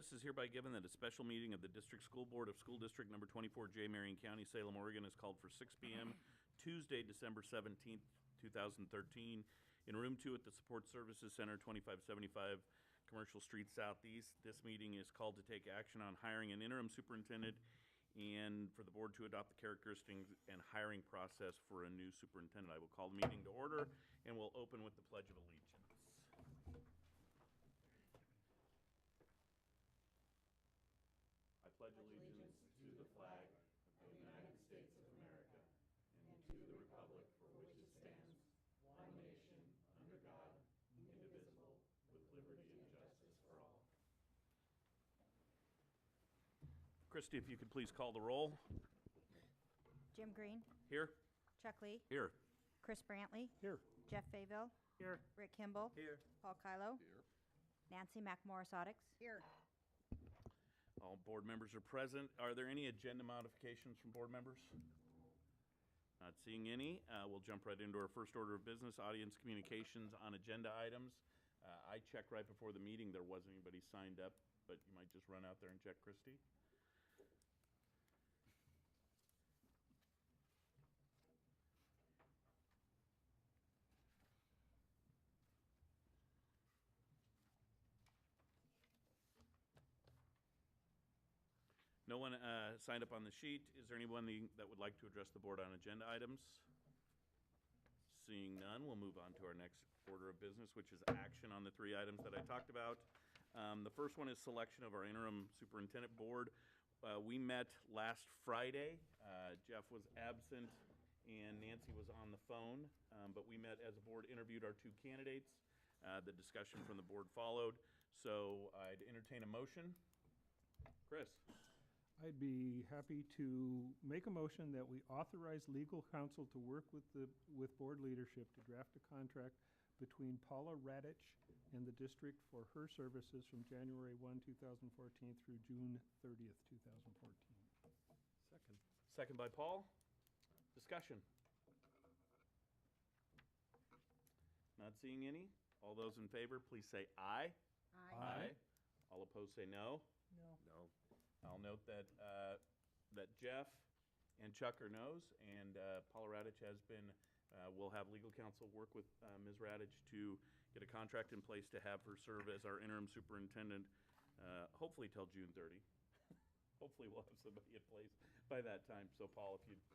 Notice is hereby given that a special meeting of the District School Board of School District Number 24J, Marion County, Salem, Oregon, is called for 6 p.m. Tuesday, December 17th, 2013, in Room 2 at the Support Services Center, 2575 Commercial Street Southeast. This meeting is called to take action on hiring an interim superintendent and for the board to adopt the characteristics and hiring process for a new superintendent. I will call the meeting to order, and we'll open with the Pledge of Allegiance. I pledge allegiance to the flag of the United States of America and to the republic for which it stands, one nation, under God, indivisible, with liberty and justice for all. Christy, if you could please call the roll. Jim Green. Here. Chuck Lee. Here. Chris Brantley. Here. Jeff Fayville. Here. Rick Kimball. Here. Paul Kylo. Here. Nancy McMorris-Oddix. Here. All board members are present. Are there any agenda modifications from board members? Not seeing any. We'll jump right into our first order of business, audience communications on agenda items. I checked right before the meeting. There wasn't anybody signed up, but you might just run out there and check, Christy. No one signed up on the sheet. Is there anyone that would like to address the board on agenda items? Seeing none, we'll move on to our next order of business, which is action on the 3 items that I talked about. The first one is selection of our interim superintendent board. We met last Friday. Jeff was absent and Nancy was on the phone, but we met as a board, interviewed our 2 candidates. The discussion from the board followed. So I'd entertain a motion. Chris. I'd be happy to make a motion that we authorize legal counsel to work with board leadership to draft a contract between Paula Radich and the district for her services from January 1, 2014 through June 30th, 2014. Second. Second by Paul. Discussion. Not seeing any. All those in favor, please say aye. Aye. All opposed say no. No. No. I'll note that that Jeff and Chuck are no's, and Paula Radich has been, we'll have legal counsel work with Ms. Radich to get a contract in place to have her serve as our interim superintendent, hopefully till June 30. Hopefully we'll have somebody in place by that time. So Paul, if you'd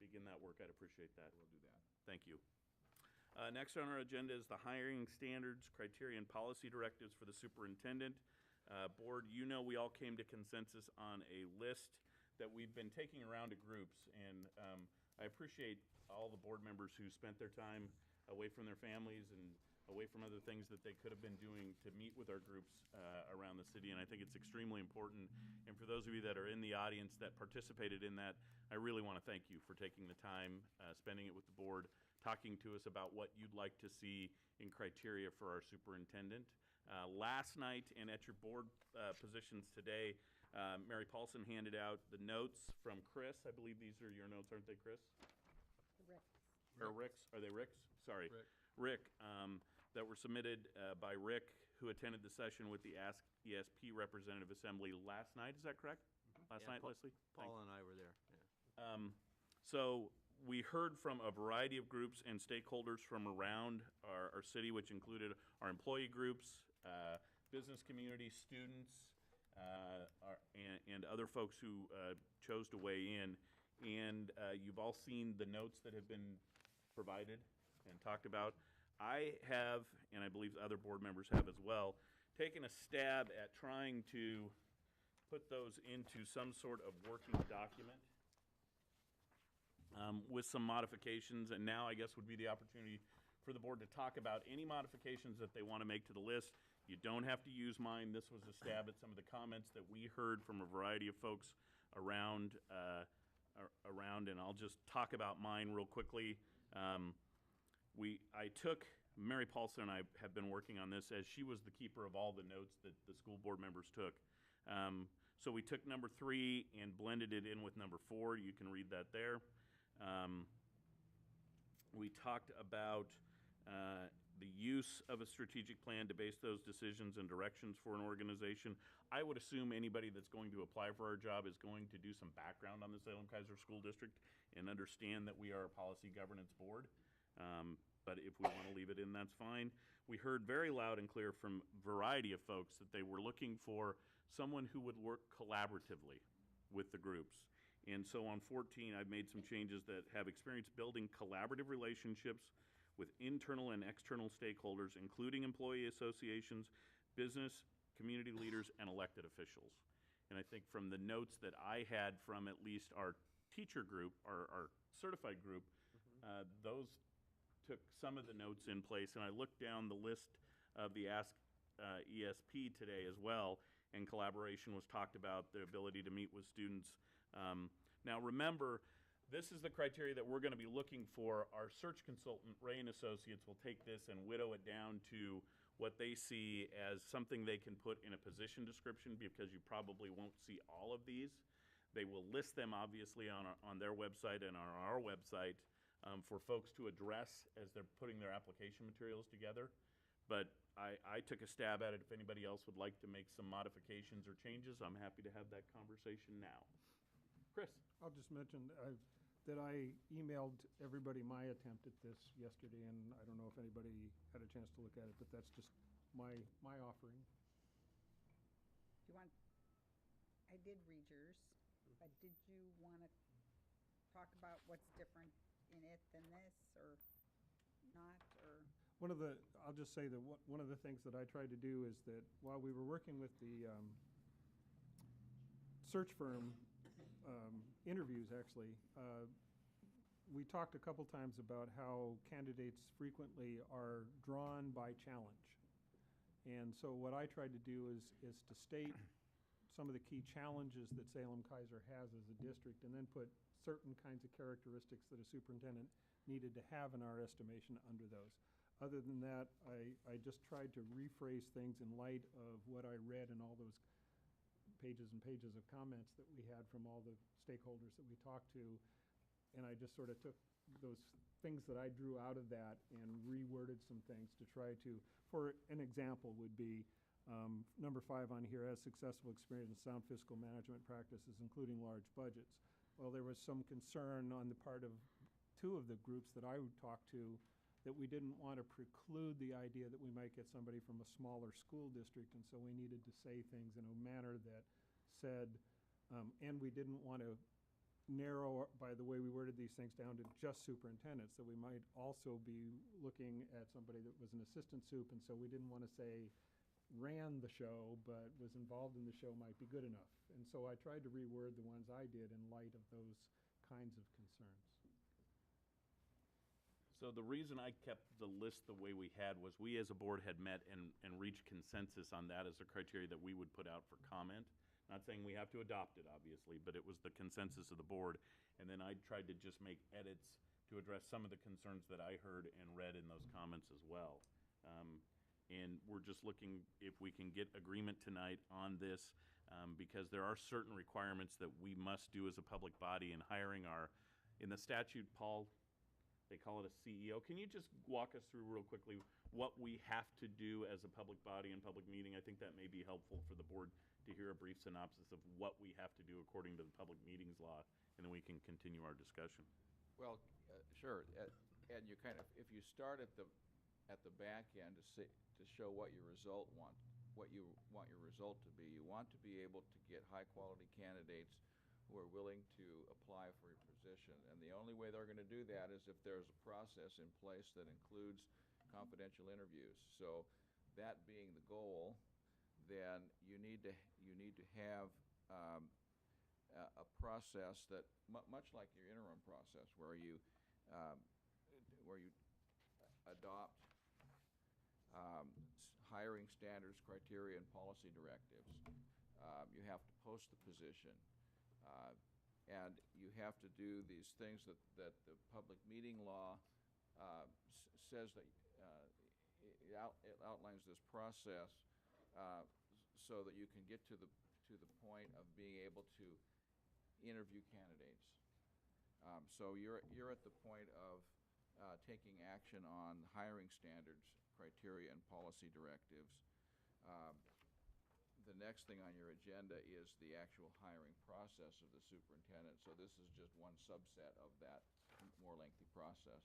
begin that work, I'd appreciate that. We'll do that. Thank you. Next on our agenda is the hiring standards, criteria, and policy directives for the superintendent. Board, you know we all came to consensus on a list that we've been taking around to groups, and I appreciate all the board members who spent their time away from their families and away from other things that they could have been doing to meet with our groups around the city, and I think it's extremely important. And for those of you that are in the audience that participated in that, I really want to thank you for taking the time, spending it with the board, talking to us about what you'd like to see in criteria for our superintendent. Last night and at your board positions today, Mary Paulson handed out the notes from Chris. I believe these are your notes, aren't they, Chris? Or Rick's? Are they Rick's? Sorry. Rick, that were submitted by Rick, who attended the session with the Ask ESP Representative Assembly last night. Is that correct? Last night, Leslie? Paul and I were there. Yeah. So we heard from a variety of groups and stakeholders from around our city, which included our employee groups, business community, students, and other folks who chose to weigh in. And you've all seen the notes that have been provided and talked about. I have, and I believe other board members have as well, taken a stab at trying to put those into some sort of working document with some modifications, and now I guess would be the opportunity for the board to talk about any modifications that they want to make to the list. You don't have to use mine. This was a stab at some of the comments that we heard from a variety of folks around, and I'll just talk about mine real quickly. I took, Mary Paulson and I have been working on this as she was the keeper of all the notes that the school board members took. So we took number 3 and blended it in with number 4. You can read that there. We talked about the use of a strategic plan to base those decisions and directions for an organization. I would assume anybody that's going to apply for our job is going to do some background on the Salem-Keizer School District and understand that we are a policy governance board. But if we want to leave it in, that's fine. We heard very loud and clear from a variety of folks that they were looking for someone who would work collaboratively with the groups. And so on 14, I've made some changes that have experience building collaborative relationships with internal and external stakeholders, including employee associations, business, community leaders, and elected officials. And I think from the notes that I had from at least our teacher group, our certified group, those took some of the notes in place. And I looked down the list of the Ask ESP today as well, and collaboration was talked about, the ability to meet with students. Now remember, this is the criteria that we're going to be looking for. Our search consultant, Ray and Associates, will take this and whittle it down to what they see as something they can put in a position description, because you probably won't see all of these. They will list them obviously on their website and on our website for folks to address as they're putting their application materials together. But I took a stab at it. If anybody else would like to make some modifications or changes, I'm happy to have that conversation now. Chris? I'll just mention that I emailed everybody my attempt at this yesterday, and I don't know if anybody had a chance to look at it, but that's just my offering. Do you want, I did read yours, but did you want to talk about what's different in it than this, or not, or? I'll just say that one of the things that I tried to do is that while we were working with the search firm interviews, actually, we talked a couple times about how candidates frequently are drawn by challenge. And so what I tried to do is to state some of the key challenges that Salem-Keizer has as a district, and then put certain kinds of characteristics that a superintendent needed to have in our estimation under those. Other than that, I just tried to rephrase things in light of what I read in all those pages and pages of comments that we had from all the stakeholders that we talked to. And I just sort of took those things that I drew out of that and reworded some things to try to, for an example would be, number 5 on here, has successful experience in sound fiscal management practices, including large budgets. Well, there was some concern on the part of 2 of the groups that I would talk to that we didn't want to preclude the idea that we might get somebody from a smaller school district, and so we needed to say things in a manner that said, and we didn't want to narrow, by the way we worded these things, down to just superintendents, that we might also be looking at somebody that was an assistant sup, and so we didn't want to say ran the show, but was involved in the show might be good enough. And so I tried to reword the ones I did in light of those kinds of concerns. So the reason I kept the list the way we had was we as a board had met and reached consensus on that as a criteria that we would put out for comment. Not saying we have to adopt it, obviously, but it was the consensus of the board. And then I tried to just make edits to address some of the concerns that I heard and read in those comments as well. And we're just looking if we can get agreement tonight on this, because there are certain requirements that we must do as a public body in hiring in the statute, Paul, they call it a CEO. Can you just walk us through real quickly what we have to do as a public body and public meeting? I think that may be helpful for the board to hear a brief synopsis of what we have to do according to the public meetings law, and then we can continue our discussion. Well, sure. And you kind of, if you start at the back end to show what your result what you want your result to be, you want to be able to get high quality candidates who are willing to apply for your position. And the only way they're going to do that is if there's a process in place that includes confidential interviews. So that being the goal, then you need to have a process that much like your interim process, where you adopt hiring standards, criteria, and policy directives. You have to post the position. And you have to do these things that the public meeting law says that it outlines this process so that you can get to the point of being able to interview candidates. So you're at the point of taking action on hiring standards, criteria, and policy directives. The next thing on your agenda is the actual hiring process of the superintendent, so this is just one subset of that more lengthy process.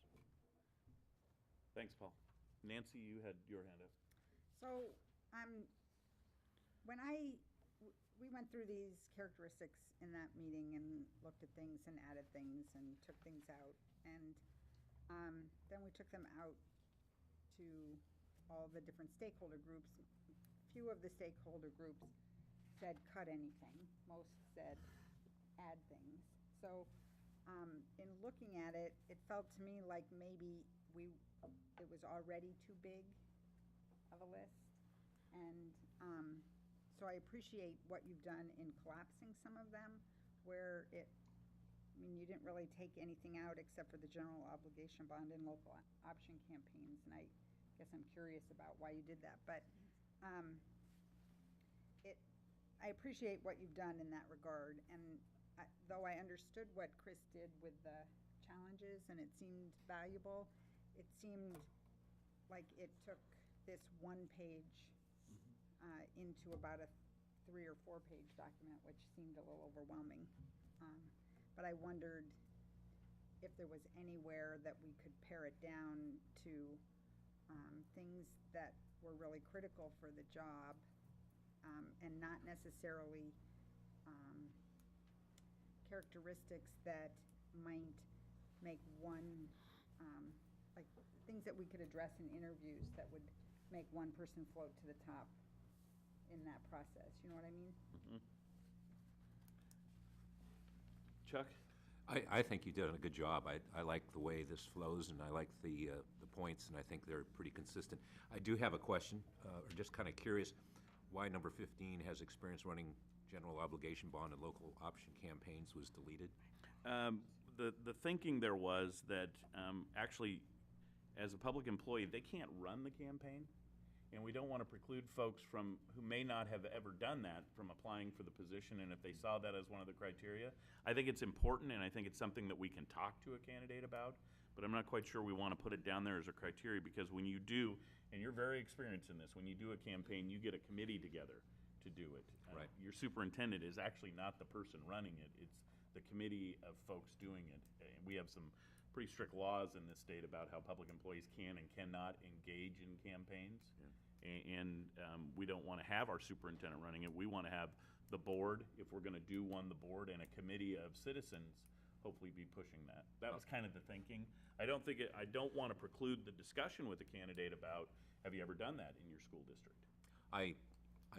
Thanks, Paul. Nancy, you had your hand up. So, when we went through these characteristics in that meeting and looked at things and added things and took things out, and then we took them out to all the different stakeholder groups. Few of the stakeholder groups said cut anything. Most said add things. So, in looking at it, it felt to me like maybe it was already too big of a list. And so I appreciate what you've done in collapsing some of them, where you didn't really take anything out except for the general obligation bond and local option campaigns. And I guess I'm curious about why you did that. But I appreciate what you've done in that regard. And though I understood what Chris did with the challenges and it seemed valuable, it seemed like it took this one page into about a 3 or 4 page document, which seemed a little overwhelming. But I wondered if there was anywhere that we could pare it down to things that were really critical for the job, and not necessarily characteristics that might make one, like things that we could address in interviews that would make one person float to the top in that process. You know what I mean? Mm-hmm. Chuck? I think you did a good job. I like the way this flows, and I like the points, and I think they're pretty consistent. I do have a question, or just kind of curious, why number 15 has experience running general obligation bond and local option campaigns was deleted? The thinking there was that actually, as a public employee, they can't run the campaign, and we don't want to preclude folks who may not have ever done that from applying for the position. And if they saw that as one of the criteria, I think it's important, and I think it's something that we can talk to a candidate about. But I'm not quite sure we want to put it down there as a criteria, because when you do, and you're very experienced in this, when you do a campaign, you get a committee together to do it. Right. Your superintendent is actually not the person running it. It's the committee of folks doing it. And we have some pretty strict laws in this state about how public employees can and cannot engage in campaigns. Yeah. And we don't want to have our superintendent running it. We want to have the board, if we're going to do one, the board and a committee of citizens hopefully be pushing that. That was kind of the thinking. I don't want to preclude the discussion with the candidate about, have you ever done that in your school district? I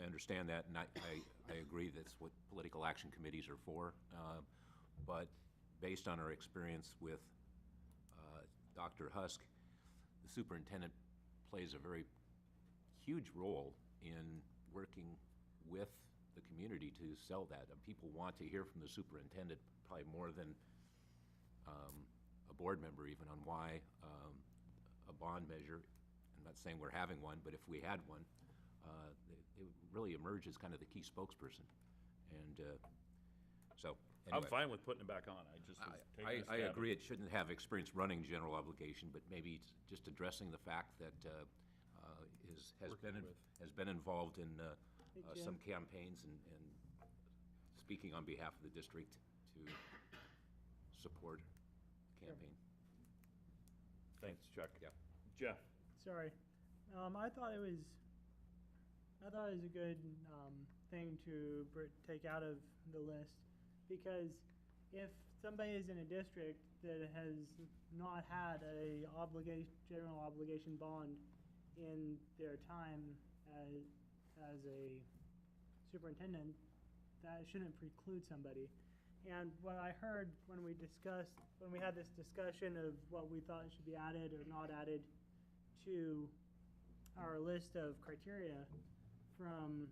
understand that, and I agree that's what political action committees are for. But based on our experience with Dr. Husk, the superintendent plays a very huge role in working with the community to sell that. People want to hear from the superintendent probably more than a board member even, on why a bond measure, I'm not saying we're having one, but if we had one, it would really emerge as kind of the key spokesperson. And so anyway. I'm fine with putting it back on. I just was taking a stab I at agree it. it shouldn't have experience running general obligation, but maybe it's just addressing the fact that has been involved in some campaigns and speaking on behalf of the district to support the campaign. Thanks, Chuck. Yeah. Jeff? Sorry. I thought it was a good thing to take out of the list, because if somebody is in a district that has not had a general obligation bond in their time as a superintendent, that shouldn't preclude somebody. And what I heard when we had this discussion of what we thought should be added or not added to our list of criteria from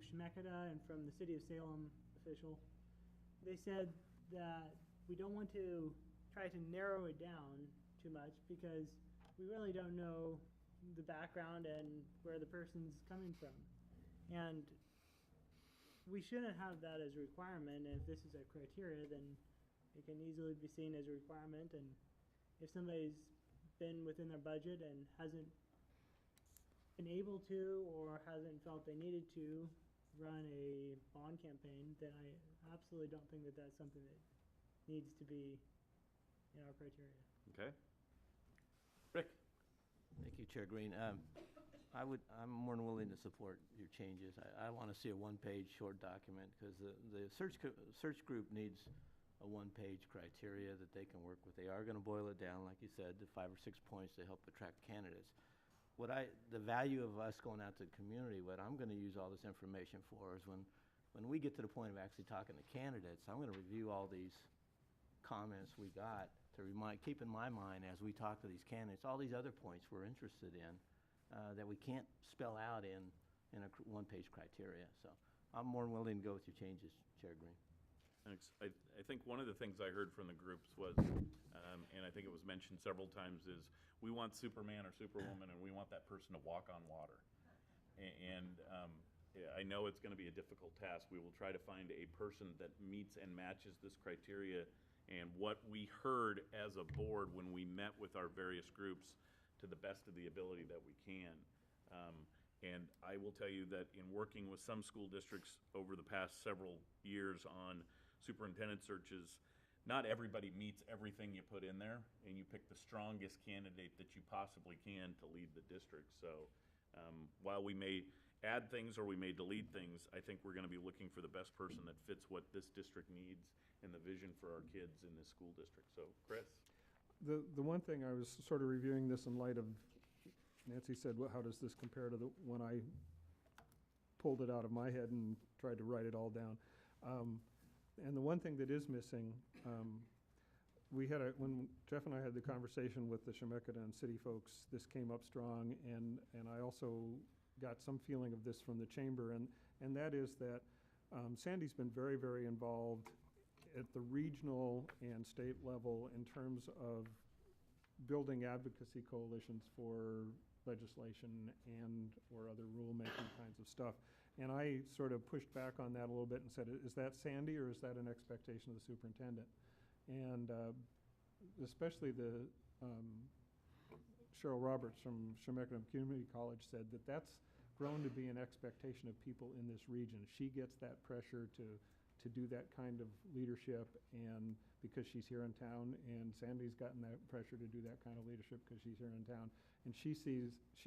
Shemeketa and from the City of Salem official, they said that we don't want to try to narrow it down too much, because we really don't know the background and where the person's coming from. And we shouldn't have that as a requirement. If this is a criteria, then It can easily be seen as a requirement, and if somebody's been within their budget and hasn't been able to or hasn't felt they needed to run a bond campaign, then I absolutely don't think that that's something that needs to be in our criteria. Okay. Rick? Thank you, Chair Green. I'm more than willing to support your changes. I want to see a one-page short document, because the search group needs a one-page criteria that they can work with. They are going to boil it down, like you said, to 5 or 6 points to help attract candidates. The value of us going out to the community, what I'm going to use all this information for is when we get to the point of actually talking to candidates, I'm going to review all these comments we got to keep in my mind as we talk to these candidates, all these other points we're interested in that we can't spell out in a one-page criteria. So I'm more than willing to go with your changes, Chair Green. Thanks. I think one of the things I heard from the groups was, and I think it was mentioned several times, is we want Superman or Superwoman, and we want that person to walk on water. And yeah, I know it's going to be a difficult task. We will try to find a person that meets and matches this criteria. And what we heard as a board when we met with our various groups, to the best of the ability that we can. And I will tell you that in working with some school districts over the past several years on superintendent searches, not everybody meets everything you put in there, and you pick the strongest candidate that you possibly can to lead the district. So while we may add things or we may delete things, I think we're going to be looking for the best person that fits what this district needs and the vision for our kids in this school district. So, Chris? The one thing, I was sort of reviewing this in light of, Nancy said, well, how does this compare to when I pulled it out of my head and tried to write it all down. And the one thing that is missing, when Jeff and I had the conversation with the Chemeketa city folks, this came up strong, and I also got some feeling of this from the chamber, and that is that Sandy's been very, very involved at the regional and state level in terms of building advocacy coalitions for legislation and or other rulemaking kinds of stuff. And I sort of pushed back on that a little bit and said, is that Sandy or is that an expectation of the superintendent? And especially the Cheryl Roberts from Chemeketa Community College said that that's grown to be an expectation of people in this region. She gets that pressure to do that kind of leadership, and because she's here in town, and Sandy's gotten that pressure to do that kind of leadership because she's here in town. And she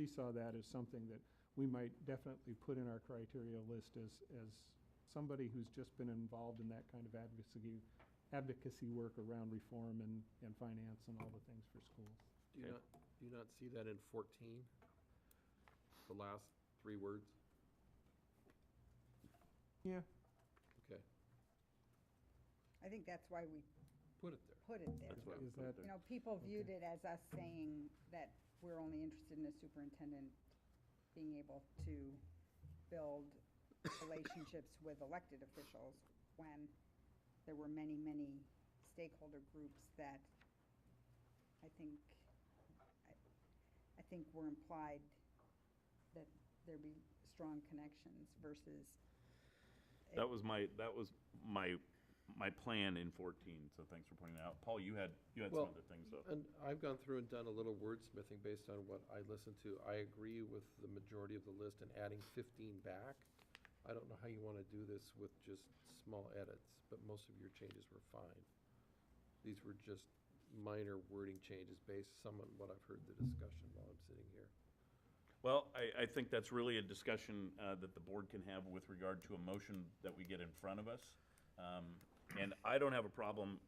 saw that as something that we might definitely put in our criteria list as somebody who's just been involved in that kind of advocacy work around reform and finance and all the things for schools. Do you not see that in 14? The last 3 words? Yeah. Okay. I think that's why we Put it there. put it there. That's why Is we put that- it You there. know, people viewed it as us saying that we're only interested in a superintendent being able to build relationships with elected officials, when there were many, many stakeholder groups that I think were implied that there be strong connections versus. That was my plan in 14, so thanks for pointing that out. Paul, you had Well, some other things, though. And I've gone through and done a little wordsmithing based on what I listened to. I agree with the majority of the list and adding 15 back. I don't know how you want to do this with just small edits, but most of your changes were fine. These were just minor wording changes based some on what I've heard the discussion while I'm sitting here. Well, I think that's really a discussion that the board can have with regard to a motion that we get in front of us. And I don't have a problem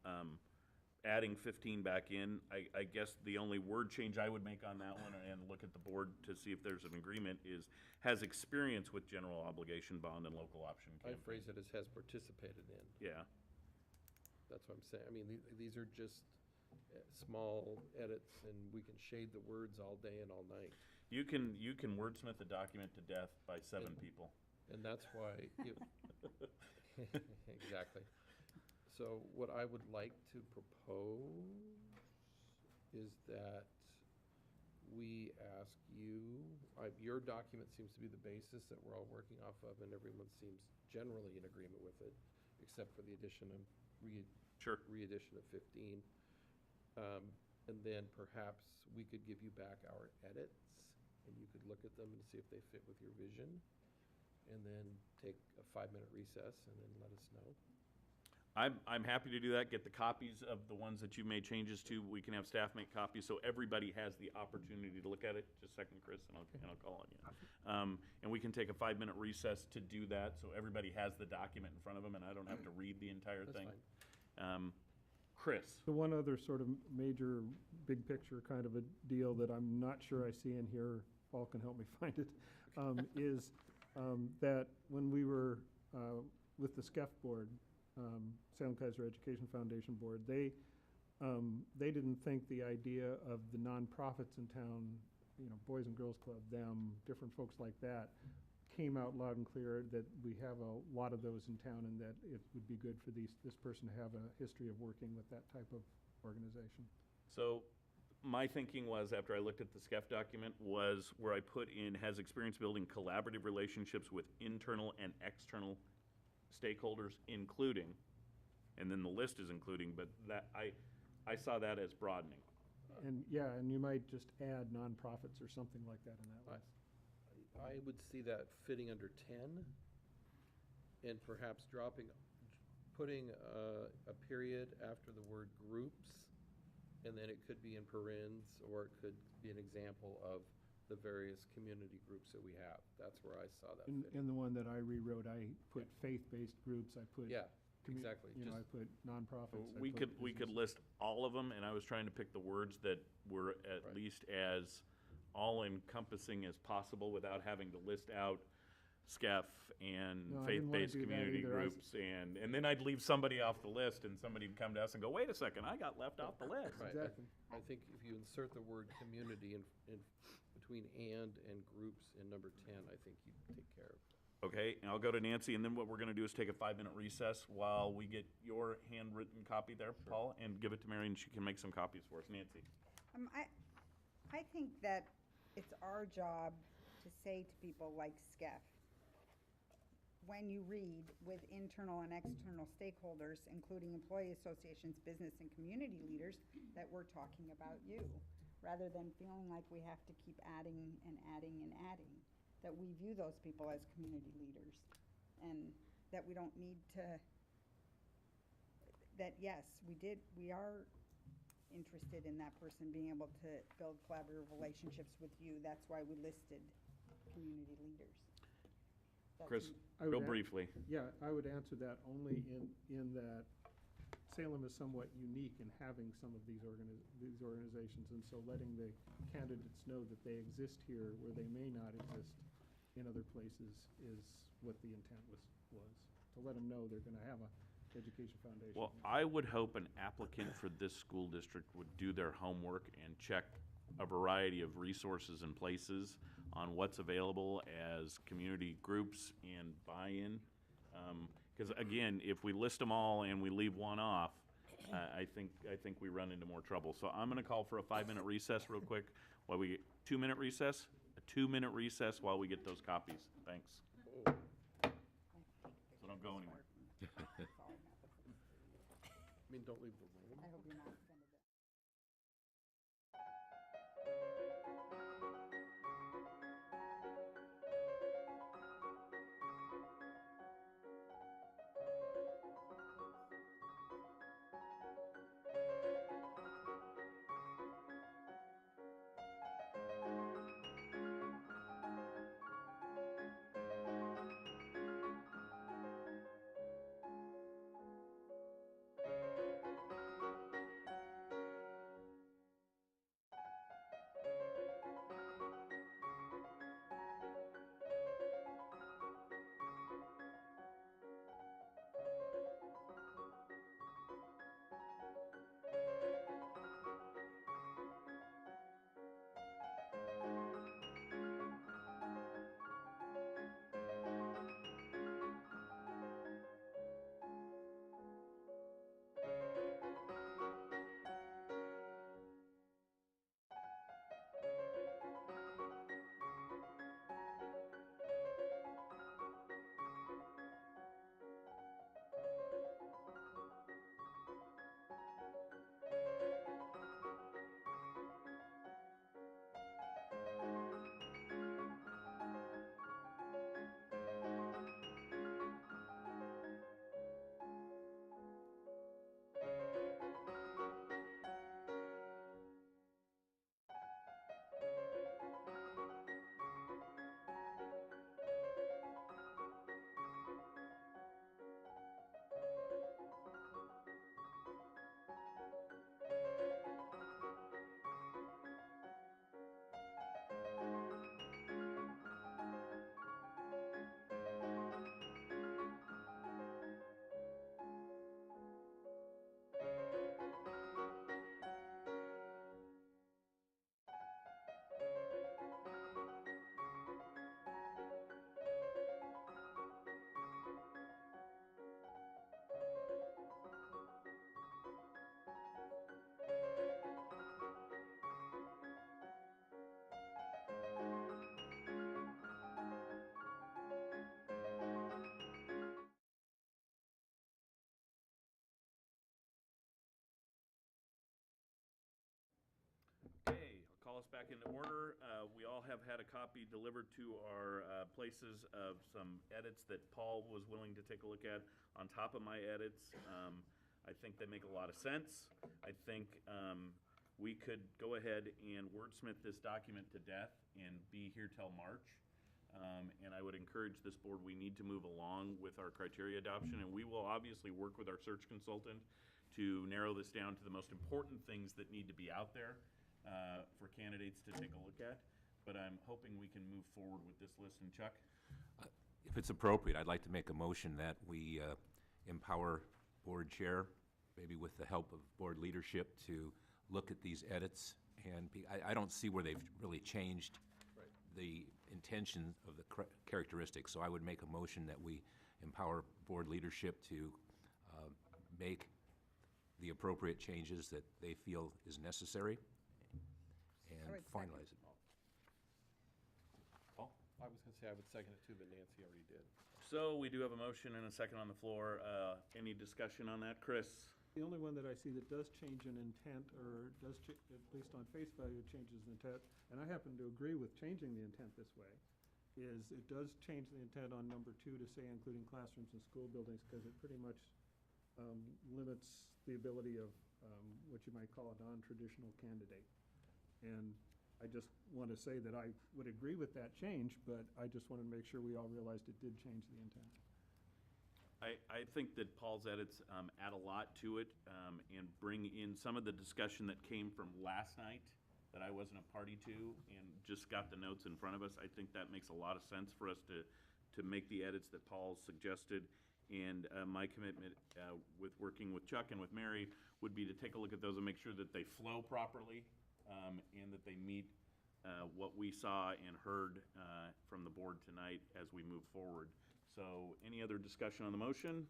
adding 15 back in. I guess the only word change I would make on that one, and look at the board to see if there's an agreement, is has experience with general obligation bond and local option I campaign. phrase it as has participated in. Yeah. That's what I'm saying. I mean, these are just small edits, and we can shade the words all day and all night. You can wordsmith a document to death by 7 people. And that's why, exactly. So what I would like to propose is that we ask you, your document seems to be the basis that we're all working off of, and everyone seems generally in agreement with it, except for the addition of Sure. re-edition of 15. And then perhaps we could give you back our edits, and you could look at them and see if they fit with your vision, and then take a 5-minute recess, and then let us know. I'm happy to do that, get the copies of the ones that you made changes to. We can have staff make copies, so everybody has the opportunity to look at it. Just a second, Chris, and I'll call on you. And we can take a 5-minute recess to do that, so everybody has the document in front of them, and I don't have to read the entire That's thing. fine. Chris? The one other sort of major, big picture kind of a deal that I'm not sure I see in here, Paul can help me find it, is that when we were with the SCEF board, Salem-Keizer Education Foundation Board, they didn't think the idea of the nonprofits in town, you know, Boys and Girls Club, them, different folks like that, came out loud and clear that we have a lot of those in town and that it would be good for this person to have a history of working with that type of organization. So my thinking was, after I looked at the SCEF document, was where I put in has experience building collaborative relationships with internal and external stakeholders, including, and then the list is including, but that I saw that as broadening. And yeah, and you might just add nonprofits or something like that in that list. I would see that fitting under 10, and perhaps putting a period after the word groups, and then it could be in parens, or it could be an example of the various community groups that we have. That's where I saw that fitting. In the one that I rewrote, I put faith-based groups, I put. Yeah, exactly. You know, I put nonprofits. I We put could business. list all of them, and I was trying to pick the words that were at Right. least as all-encompassing as possible without having to list out SCEF and No, I didn't wanna faith-based do that community either. groups, and then I'd leave somebody off the list, and somebody'd come to us and go, wait a second, I got left off the list. Right. Exactly. I think if you insert the word community in between and groups in number 10, I think you'd take care of it. Okay, and I'll go to Nancy, and then what we're gonna do is take a 5-minute recess while we get your handwritten copy there, Paul, and give it to Mary, and she can make some copies for us. Nancy? I think that it's our job to say to people like SCEF, when you read with internal and external stakeholders, including employee associations, business and community leaders, that we're talking about you, rather than feeling like we have to keep adding and adding and adding, that we view those people as community leaders, and that we don't need to, that yes, we are interested in that person being able to build collaborative relationships with you. That's why we listed community leaders. That's Chris, I real would add- briefly. Yeah, I would answer that only in that Salem is somewhat unique in having some of these organizations, and so letting the candidates know that they exist here where they may not exist in other places is what the intent was. To let them know they're gonna have a education foundation. Well, here. I would hope an applicant for this school district would do their homework and check a variety of resources and places on what's available as community groups and buy-in. Because again, if we list them all and we leave one off, I think we run into more trouble. So I'm gonna call for a 5-minute recess real quick while we get 2-minute recess, a 2-minute recess while we get those copies. Thanks. Oh, So don't go anywhere. I mean, don't leave the room. I hope you're not offended. us back into order. We all have had a copy delivered to our places of some edits that Paul was willing to take a look at on top of my edits. I think they make a lot of sense. I think we could go ahead and wordsmith this document to death and be here till March. And I would encourage this board, we need to move along with our criteria adoption, and we will obviously work with our search consultant to narrow this down to the most important things that need to be out there for candidates to take a look at. But I'm hoping we can move forward with this list. And Chuck? If it's appropriate, I'd like to make a motion that we empower board chair, maybe with the help of board leadership, to look at these edits. And I don't see where they've really changed the intention of the characteristics. So I would make a motion that we empower board leadership to make the appropriate changes that they feel is necessary and would second. finalize it. Paul? I was gonna say I would second it too, but Nancy already did. So we do have a motion and a second on the floor. Any discussion on that? Chris? The only one that I see that does change an intent, or does, at least on face value, changes an intent, and I happen to agree with changing the intent this way, is it does change the intent on number 2 to say including classrooms and school buildings, because it pretty much limits the ability of what you might call a non-traditional candidate. And I just want to say that I would agree with that change, but I just want to make sure we all realized it did change the intent. I think that Paul's edits add a lot to it and bring in some of the discussion that came from last night that I wasn't a party to and just got the notes in front of us. I think that makes a lot of sense for us to make the edits that Paul suggested. And my commitment with working with Chuck and with Mary would be to take a look at those and make sure that they flow properly and that they meet what we saw and heard from the board tonight as we move forward. So any other discussion on the motion?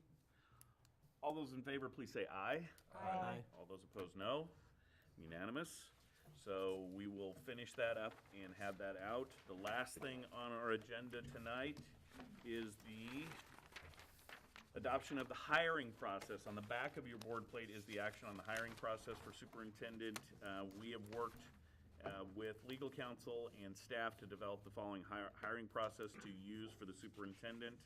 All those in favor, please say aye. Aye. All those opposed, no. Unanimous. So we will finish that up and have that out. The last thing on our agenda tonight is the adoption of the hiring process. On the back of your board plate is the action on the hiring process for superintendent. We have worked with legal counsel and staff to develop the following hiring process to use for the superintendent.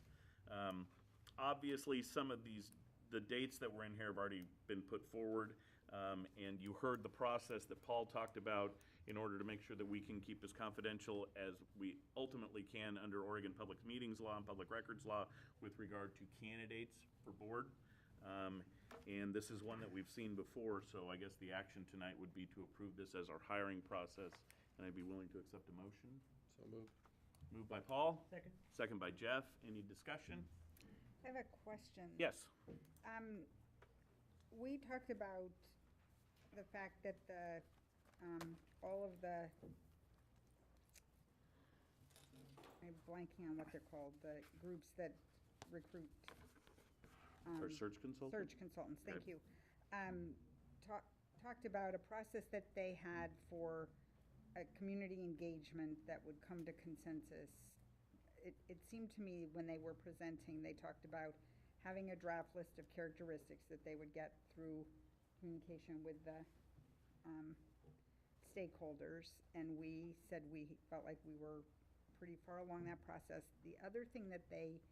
Obviously, some of the dates that were in here have already been put forward, and you heard the process that Paul talked about in order to make sure that we can keep as confidential as we ultimately can under Oregon Public Meetings Law and Public Records Law with regard to candidates for board. And this is one that we've seen before, so I guess the action tonight would be to approve this as our hiring process, and I'd be willing to accept a motion. So moved. Moved by Paul. Second. Second by Jeff. Any discussion? I have a question. Yes. We talked about the fact that all of the, I'm blanking on what they're called, the groups that recruit. Our search consultant? Search consultants, thank Okay. you. Talked about a process that they had for a community engagement that would come to consensus. It seemed to me when they were presenting, they talked about having a draft list of characteristics that they would get through communication with the stakeholders, and we said we felt like we were pretty far along that process. The other thing that they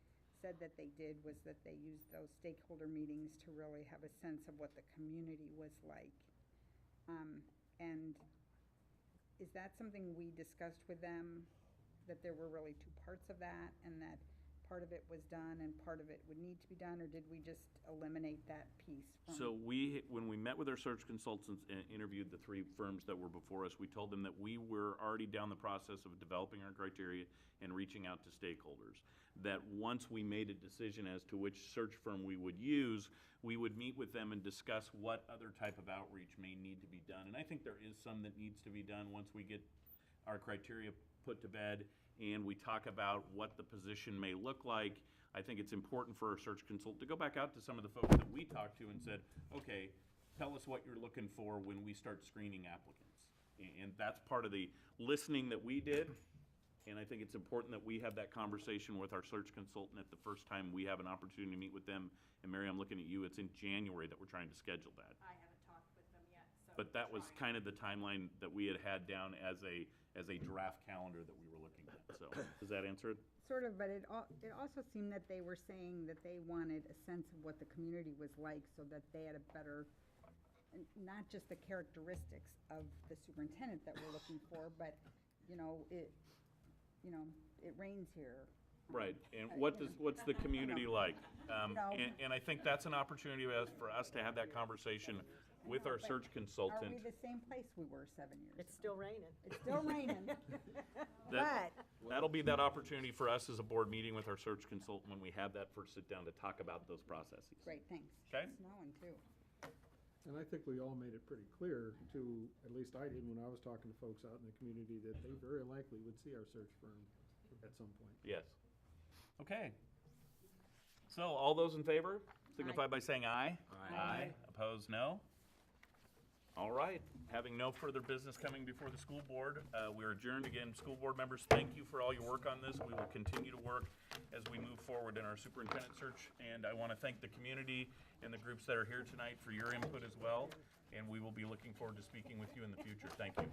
said that they did was that they used those stakeholder meetings to really have a sense of what the community was like. And is that something we discussed with them, that there were really two parts of that, and that part of it was done and part of it would need to be done, or did we just eliminate that piece from? So when we met with our search consultants and interviewed the 3 firms that were before us, we told them that we were already down the process of developing our criteria and reaching out to stakeholders. That once we made a decision as to which search firm we would use, we would meet with them and discuss what other type of outreach may need to be done. And I think there is some that needs to be done once we get our criteria put to bed and we talk about what the position may look like. I think it's important for our search consultant to go back out to some of the folks that we talked to and said, okay, tell us what you're looking for when we start screening applicants. And that's part of the listening that we did. And I think it's important that we have that conversation with our search consultant at the first time we have an opportunity to meet with them. And Mary, I'm looking at you. It's in January that we're trying to schedule that. I haven't talked with them yet, so but that was kind of the timeline that we had down as a draft calendar that we were looking at. So, does that answer it? Sort of, but it also seemed that they were saying that they wanted a sense of what the community was like so that they had a better, not just the characteristics of the superintendent that we're looking for, but, it rains here. Right, and what's the community like? No. And I think that's an opportunity for us to have that conversation with our search Are consultant. we the same place we were 7 years ago? It's still raining. It's still raining. But, That'll be that opportunity for us as a board meeting with our search consultant when we have that first sit down to talk about those processes. great, thanks. Okay. It's snowing too. And I think we all made it pretty clear to, at least I did when I was talking to folks out in the community, that they very likely would see our search firm at some point. Yes. Okay. So, all those in favor signify by saying aye. Aye. Opposed, no. All right. Having no further business coming before the school board, we're adjourned again. School board members, thank you for all your work on this. We will continue to work as we move forward in our superintendent search. And I want to thank the community and the groups that are here tonight for your input as well. And we will be looking forward to speaking with you in the future. Thank you.